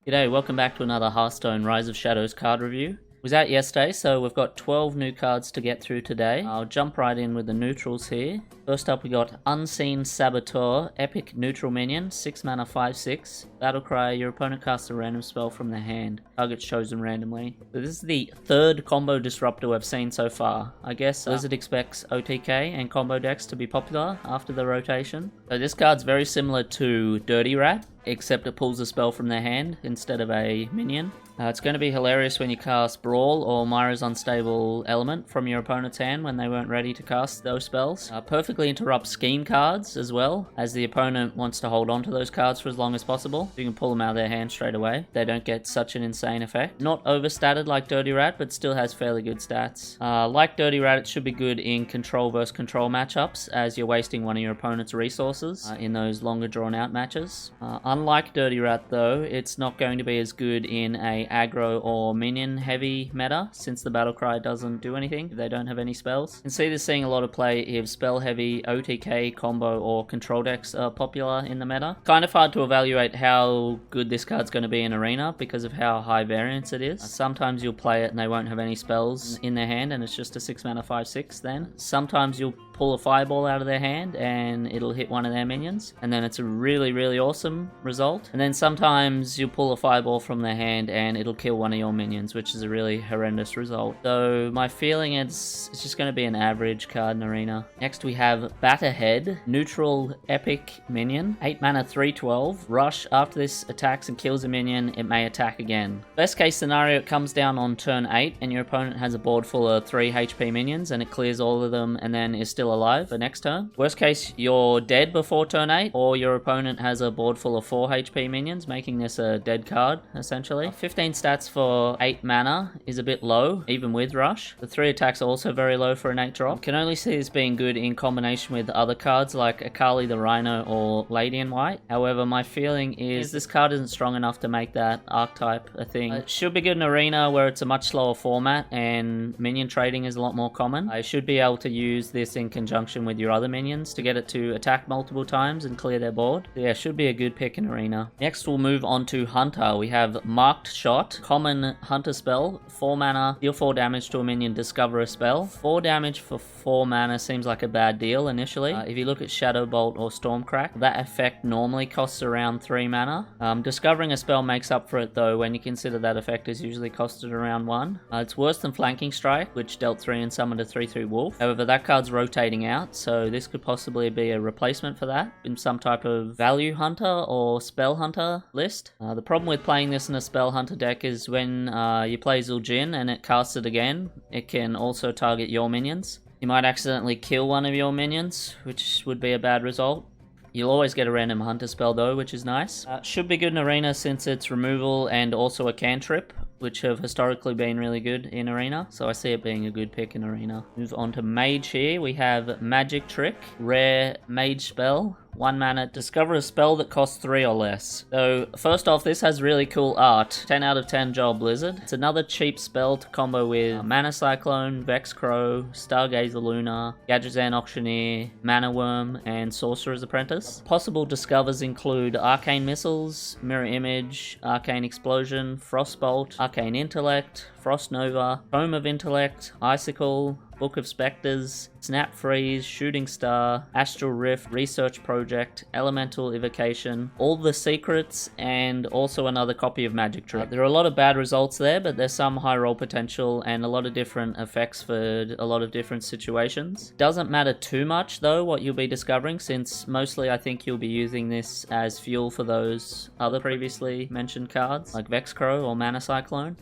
G'day, welcome back to another Hearthstone Rise of Shadows card review. Was out yesterday, so we've got 12 new cards to get through today. I'll jump right in with the neutrals here. First up we got Unseen Saboteur, epic neutral minion, 6 mana 5/6. Battlecry, your opponent casts a random spell from their hand. Target's chosen randomly. So this is the third combo disruptor we've seen so far. I guess Blizzard expects OTK and combo decks to be popular after the rotation. So this card's very similar to Dirty Rat, except it pulls a spell from their hand instead of a minion. It's going to be hilarious when you cast Brawl or Myra's Unstable Element from your opponent's hand when they weren't ready to cast those spells. Perfectly interrupts scheme cards as well, as the opponent wants to hold on to those cards for as long as possible. You can pull them out of their hand straight away. They don't get such an insane effect. Not overstated like Dirty Rat, but still has fairly good stats. Like Dirty Rat, it should be good in control versus control matchups, as you're wasting one of your opponent's resources in those longer drawn out matches. Unlike Dirty Rat though, it's not going to be as good in a aggro or minion heavy meta, since the Battlecry doesn't do anything if they don't have any spells. You can see this seeing a lot of play if spell heavy, OTK, combo or control decks are popular in the meta. Kind of hard to evaluate how good this card's going to be in arena because of how high variance it is. Sometimes you'll play it and they won't have any spells in their hand and it's just a 6 mana 5/6 then. Sometimes you'll pull a fireball out of their hand and it'll hit one of their minions, and then it's a really awesome result. And then sometimes you'll pull a fireball from their hand and it'll kill one of your minions, which is a really horrendous result. So my feeling is it's just going to be an average card in arena. Next we have Batterhead, neutral epic minion, 8 mana 3/12. Rush, after this attacks and kills a minion, it may attack again. Best case scenario, it comes down on turn 8 and your opponent has a board full of 3 HP minions and it clears all of them and then is still alive for next turn. Worst case, you're dead before turn 8, or your opponent has a board full of 4 HP minions, making this a dead card, essentially. 15 stats for 8 mana is a bit low, even with Rush. The 3 attacks are also very low for an 8 drop. Can only see this being good in combination with other cards like Akali the Rhino or Lady in White. However, my feeling is this card isn't strong enough to make that archetype a thing. It should be good in arena where it's a much slower format and minion trading is a lot more common. I should be able to use this in conjunction with your other minions to get it to attack multiple times and clear their board. So yeah, should be a good pick in arena. Next we'll move on to Hunter. We have Marked Shot, common Hunter spell, 4 mana, deal 4 damage to a minion, discover a spell. 4 damage for 4 mana seems like a bad deal initially. If you look at Shadow Bolt or Stormcrack, that effect normally costs around 3 mana. Discovering a spell makes up for it though when you consider that effect is usually costed around 1. It's worse than Flanking Strike, which dealt 3 and summoned a 3/3 wolf. However, that card's rotating out, so this could possibly be a replacement for that in some type of value hunter or spell hunter list. The problem with playing this in a spell hunter deck is when you play Zul'jin and it casts it again, it can also target your minions. You might accidentally kill one of your minions, which would be a bad result. You'll always get a random hunter spell though, which is nice. Should be good in arena since it's removal and also a cantrip, which have historically been really good in arena, so I see it being a good pick in arena. Move on to Mage here. We have Magic Trick, rare mage spell. 1 mana, discover a spell that costs 3 or less. So first off, this has really cool art. 10 out of 10 job, Blizzard. It's another cheap spell to combo with Mana Cyclone, Vex Crow, Stargazer Luna, Gadgetzan Auctioneer, Mana Worm, and Sorcerer's Apprentice. Possible discovers include Arcane Missiles, Mirror Image, Arcane Explosion, Frostbolt, Arcane Intellect, Frost Nova, Tome of Intellect, Icicle, Book of Spectres, Snap Freeze, Shooting Star, Astral Rift, Research Project, Elemental Evocation, all the secrets, and also another copy of Magic Trick. There are a lot of bad results there, but there's some high roll potential and a lot of different effects for a lot of different situations. Doesn't matter too much though what you'll be discovering, since mostly I think you'll be using this as fuel for those other previously mentioned cards like Vex Crow or Mana Cyclone.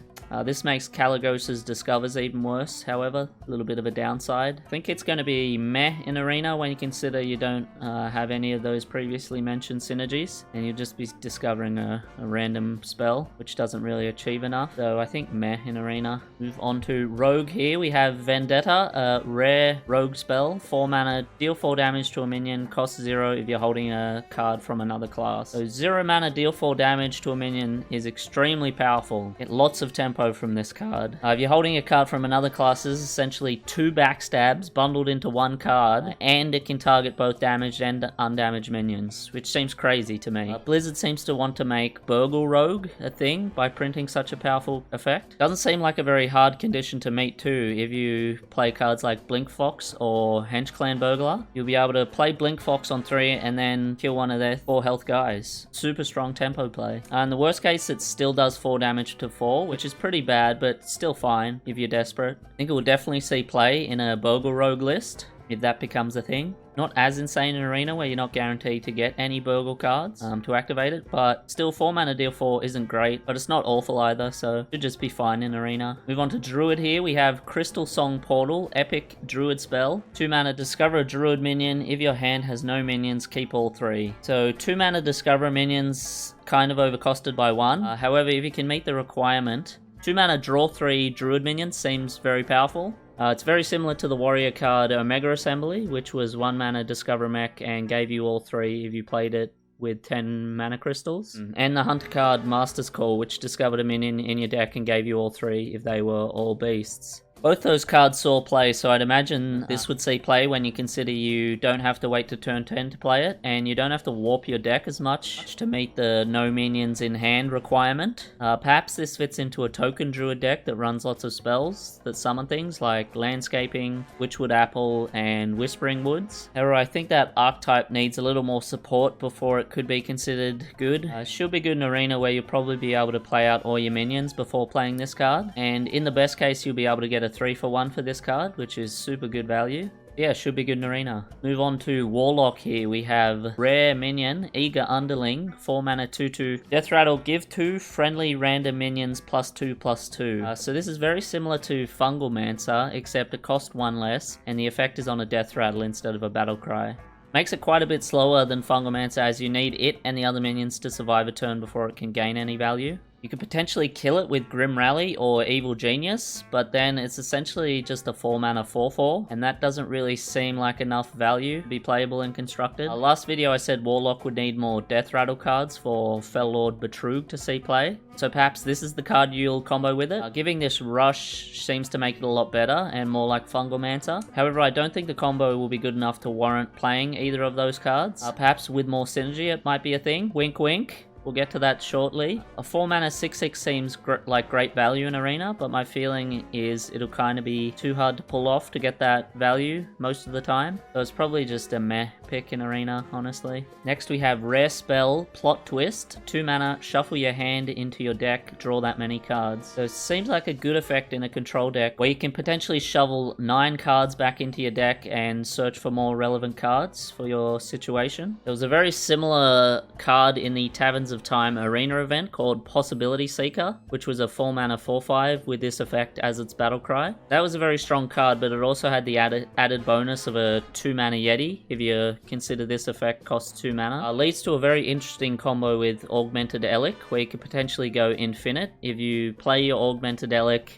This makes Kalagos' Discovers even worse, however, a little bit of a downside. I think it's going to be meh in arena when you consider you don't have any of those previously mentioned synergies, and you'll just be discovering a random spell, which doesn't really achieve enough. So I think meh in arena. Move on to Rogue here. We have Vendetta, a rare rogue spell, 4 mana, deal 4 damage to a minion, cost 0 if you're holding a card from another class. So 0 mana, deal 4 damage to a minion is extremely powerful. Get lots of tempo tempo from this card. If you're holding a card from another class, this is essentially 2 backstabs bundled into 1 card, and it can target both damaged and undamaged minions, which seems crazy to me. Blizzard seems to want to make Burgle Rogue a thing by printing such a powerful effect. Doesn't seem like a very hard condition to meet too. If you play cards like Blink Fox or Hench Clan Burglar, you'll be able to play Blink Fox on 3 and then kill one of their 4 health guys. Super strong tempo play. In the worst case, it still does 4 damage to 4, which is pretty bad, but still fine if you're desperate. I think it will definitely see play in a Burgle Rogue list, if that becomes a thing. Not as insane in Arena, where you're not guaranteed to get any Burgle cards to activate it, but still 4 mana deal 4 isn't great, but it's not awful either, so should just be fine in Arena. Move on to Druid here. We have Crystal Song Portal, epic Druid spell. 2 mana, discover a Druid minion. If your hand has no minions, keep all 3. So 2 mana discover minions, kind of overcosted by 1. However, if you can meet the requirement, 2 mana draw 3 Druid minions seems very powerful. It's very similar to the warrior card Omega Assembly, which was 1 mana discover mech and gave you all 3 if you played it with 10 mana crystals. And the hunter card Master's Call, which discovered a minion in your deck and gave you all 3 if they were all beasts. Both those cards saw play, so I'd imagine this would see play when you consider you don't have to wait to turn 10 to play it, and you don't have to warp your deck as much to meet the no minions in hand requirement. Perhaps this fits into a token druid deck that runs lots of spells that summon things like Landscaping, Witchwood Apple, and Whispering Woods. However, I think that archetype needs a little more support before it could be considered good. Should be good in Arena, where you'll probably be able to play out all your minions before playing this card, and in the best case you'll be able to get a 3-for-1 for this card, which is super good value. Yeah, should be good in Arena. Move on to Warlock here. We have rare minion, Eager Underling, 4 mana 2/2. Death Rattle, give 2 friendly random minions +2/+2. So this is very similar to Fungalmancer, except it costs 1 less, and the effect is on a Death Rattle instead of a Battle Cry. Makes it quite a bit slower than Fungalmancer, as you need it and the other minions to survive a turn before it can gain any value. You could potentially kill it with Grim Rally or Evil Genius, but then it's essentially just a 4 mana 4/4, and that doesn't really seem like enough value to be playable and constructed. Last video I said Warlock would need more Death Rattle cards for Fellord Betrug to see play, so perhaps this is the card you'll combo with it. Giving this Rush seems to make it a lot better and more like Fungalmancer. However, I don't think the combo will be good enough to warrant playing either of those cards. Perhaps with more synergy it might be a thing. Wink wink. We'll get to that shortly. A 4 mana 6/6 seems like great value in Arena, but my feeling is it'll kind of be too hard to pull off to get that value most of the time. So it's probably just a meh pick in Arena, honestly. Next we have rare spell, Plot Twist. 2 mana, shuffle your hand into your deck, draw that many cards. So it seems like a good effect in a control deck where you can potentially shovel 9 cards back into your deck and search for more relevant cards for your situation. There was a very similar card in the Taverns of Time Arena event called Possibility Seeker, which was a 4 mana 4/5 with this effect as its battle cry. That was a very strong card, but it also had the added bonus of a 2 mana Yeti, if you consider this effect costs 2 mana. Leads to a very interesting combo with Augmented Elic, where you could potentially go infinite if you play your Augmented Elic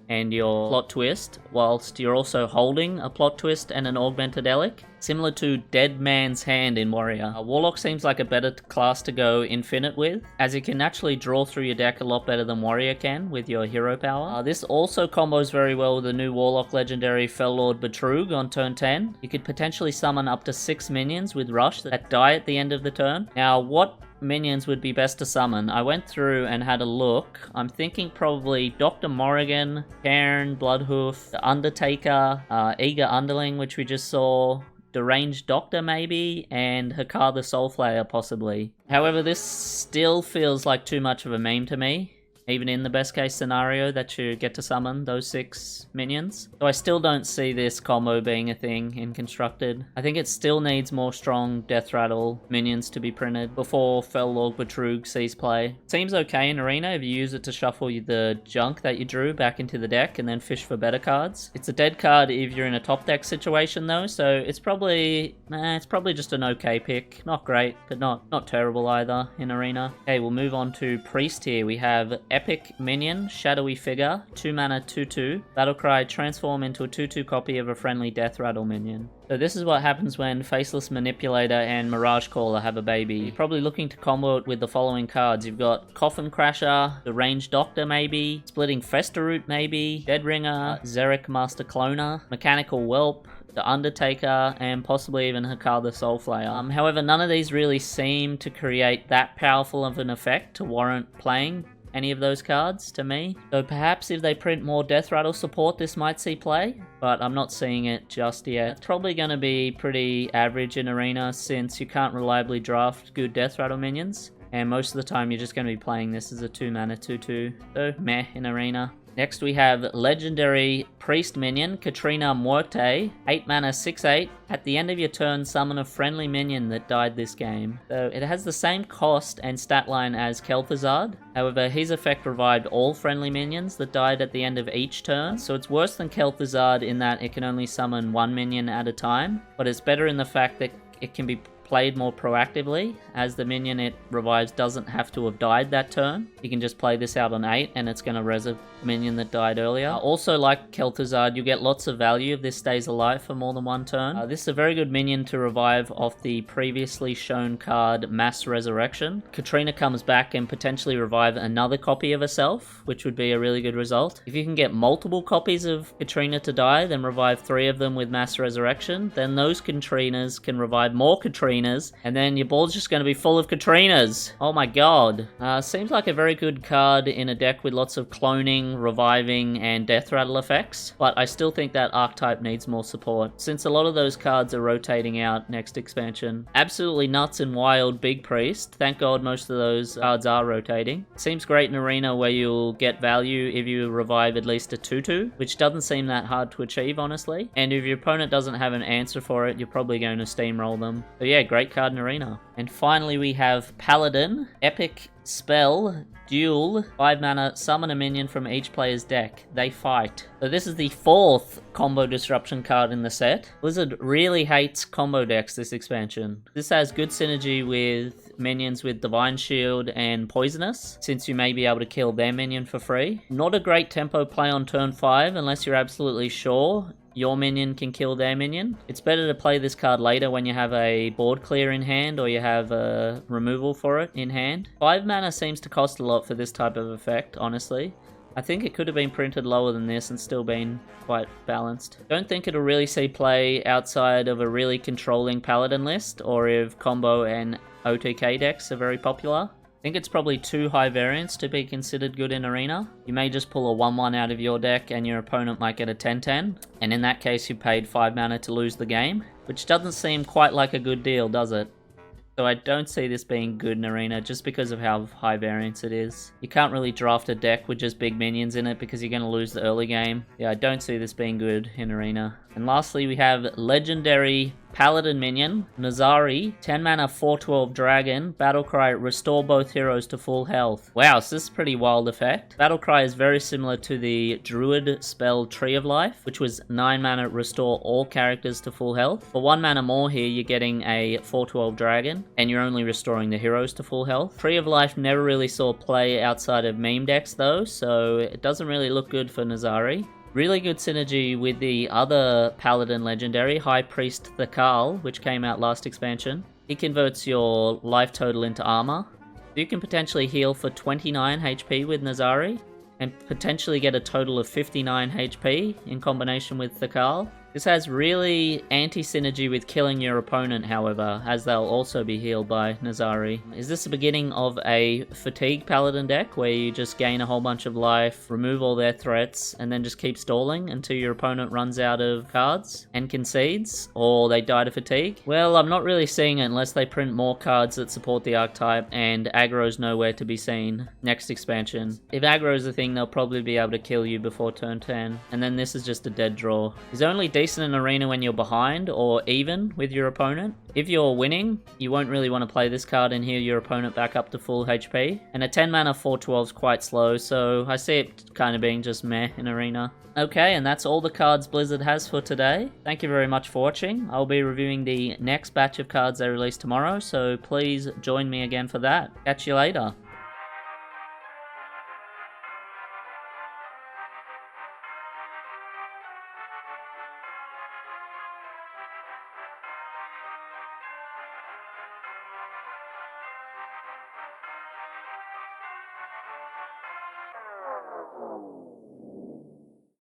and your Plot Twist, whilst you're also holding a Plot Twist and an Augmented Elic, similar to Dead Man's Hand in Warrior. Warlock seems like a better class to go infinite with, as you can naturally draw through your deck a lot better than Warrior can with your hero power. This also combos very well with the new Warlock legendary Fellord Betrug on turn 10. You could potentially summon up to 6 minions with Rush that die at the end of the turn. Now, what minions would be best to summon? I went through and had a look. I'm thinking probably Dr. Morrigan, Cairn, Bloodhoof, the Undertaker, Eager Underling, which we just saw, Deranged Doctor maybe, and Hakar the Soulflayer possibly. However, this still feels like too much of a meme to me, even in the best case scenario that you get to summon those 6 minions. So I still don't see this combo being a thing in Constructed. I think it still needs more strong Death Rattle minions to be printed before Fellord Betrug sees play. Seems okay in Arena if you use it to shuffle the junk that you drew back into the deck and then fish for better cards. It's a dead card if you're in a top deck situation though, so it's probably just an okay pick. Not great, but not terrible either in Arena. Okay, we'll move on to Priest here. We have Epic Minion, Shadowy Figure, 2 mana 2/2. Battlecry, transform into a 2/2 copy of a friendly Death Rattle minion. So this is what happens when Faceless Manipulator and Mirage Caller have a baby. You're probably looking to combo it with the following cards. You've got Coffin Crasher, the Ranged Doctor maybe, Splitting Festeroot maybe, Dead Ringer, Xeric Master Cloner, Mechanical Whelp, the Undertaker, and possibly even Hakar the Soulflayer. However, none of these really seem to create that powerful of an effect to warrant playing any of those cards to me. So perhaps if they print more Death Rattle support, this might see play, but I'm not seeing it just yet. It's probably going to be pretty average in Arena since you can't reliably draft good Death Rattle minions, and most of the time you're just going to be playing this as a 2 mana 2/2, so meh in Arena. Next we have Legendary Priest Minion, Katrina Muerte, 8 mana 6/8. At the end of your turn, summon a friendly minion that died this game. So it has the same cost and stat line as Kel'Thuzad. However, his effect revived all friendly minions that died at the end of each turn. So it's worse than Kel'Thuzad in that it can only summon one minion at a time, but it's better in the fact that it can be played more proactively, as the minion it revives doesn't have to have died that turn. You can just play this out on 8 and it's going to res a minion that died earlier. Also, like Kel'Thuzad, you get lots of value if this stays alive for more than one turn. This is a very good minion to revive off the previously shown card Mass Resurrection. Katrina comes back and potentially revive another copy of herself, which would be a really good result. If you can get multiple copies of Katrina to die, then revive 3 of them with Mass Resurrection, then those Katrinas can revive more Katrinas, and then your board's just going to be full of Katrinas. Oh my god. Seems like a very good card in a deck with lots of cloning, reviving, and Death Rattle effects, but I still think that archetype needs more support, since a lot of those cards are rotating out next expansion. Absolutely nuts and wild Big Priest. Thank god most of those cards are rotating. Seems great in Arena where you'll get value if you revive at least a 2/2, which doesn't seem that hard to achieve, honestly. And if your opponent doesn't have an answer for it, you're probably going to steamroll them. So yeah, great card in Arena. And finally we have Paladin, Epic Spell, Duel, 5 mana, summon a minion from each player's deck. They fight. So this is the 4th combo disruption card in the set. Blizzard really hates combo decks this expansion. This has good synergy with minions with Divine Shield and Poisonous, since you may be able to kill their minion for free. Not a great tempo play on turn 5 unless you're absolutely sure your minion can kill their minion. It's better to play this card later when you have a board clear in hand or you have a removal for it in hand. 5 mana seems to cost a lot for this type of effect, honestly. I think it could have been printed lower than this and still been quite balanced. Don't think it'll really see play outside of a really controlling Paladin list, or if combo and OTK decks are very popular. I think it's probably too high variance to be considered good in Arena. You may just pull a 1/1 out of your deck and your opponent might get a 10/10, and in that case you paid 5 mana to lose the game, which doesn't seem quite like a good deal, does it? So I don't see this being good in Arena just because of how high variance it is. You can't really draft a deck with just big minions in it because you're going to lose the early game. Yeah, I don't see this being good in Arena. And lastly, we have Legendary Paladin Minion, Nazari, 10 mana 4/12 Dragon, Battlecry, restore both heroes to full health. Wow, so this is a pretty wild effect. Battlecry is very similar to the Druid spell Tree of Life, which was 9 mana restore all characters to full health. For 1 mana more here, you're getting a 4/12 Dragon, and you're only restoring the heroes to full health. Tree of Life never really saw play outside of meme decks though, so it doesn't really look good for Nazari. Really good synergy with the other Paladin Legendary, High Priest Thakal, which came out last expansion. He converts your life total into armor. You can potentially heal for 29 HP with Nazari, and potentially get a total of 59 HP in combination with Thakal. This has really anti-synergy with killing your opponent, however, as they'll also be healed by Nazari. Is this the beginning of a Fatigue Paladin deck, where you just gain a whole bunch of life, remove all their threats, and then just keep stalling until your opponent runs out of cards and concedes, or they die to Fatigue? Well, I'm not really seeing it unless they print more cards that support the archetype, and aggro's nowhere to be seen next expansion. If aggro's a thing, they'll probably be able to kill you before turn 10, and then this is just a dead draw. It's only decent in Arena when you're behind or even with your opponent. If you're winning, you won't really want to play this card and heal your opponent back up to full HP. And a 10 mana 4/12 is quite slow, so I see it kind of being just meh in Arena. Okay, and that's all the cards Blizzard has for today. Thank you very much for watching. I'll be reviewing the next batch of cards they release tomorrow, so please join me again for that. Catch you later.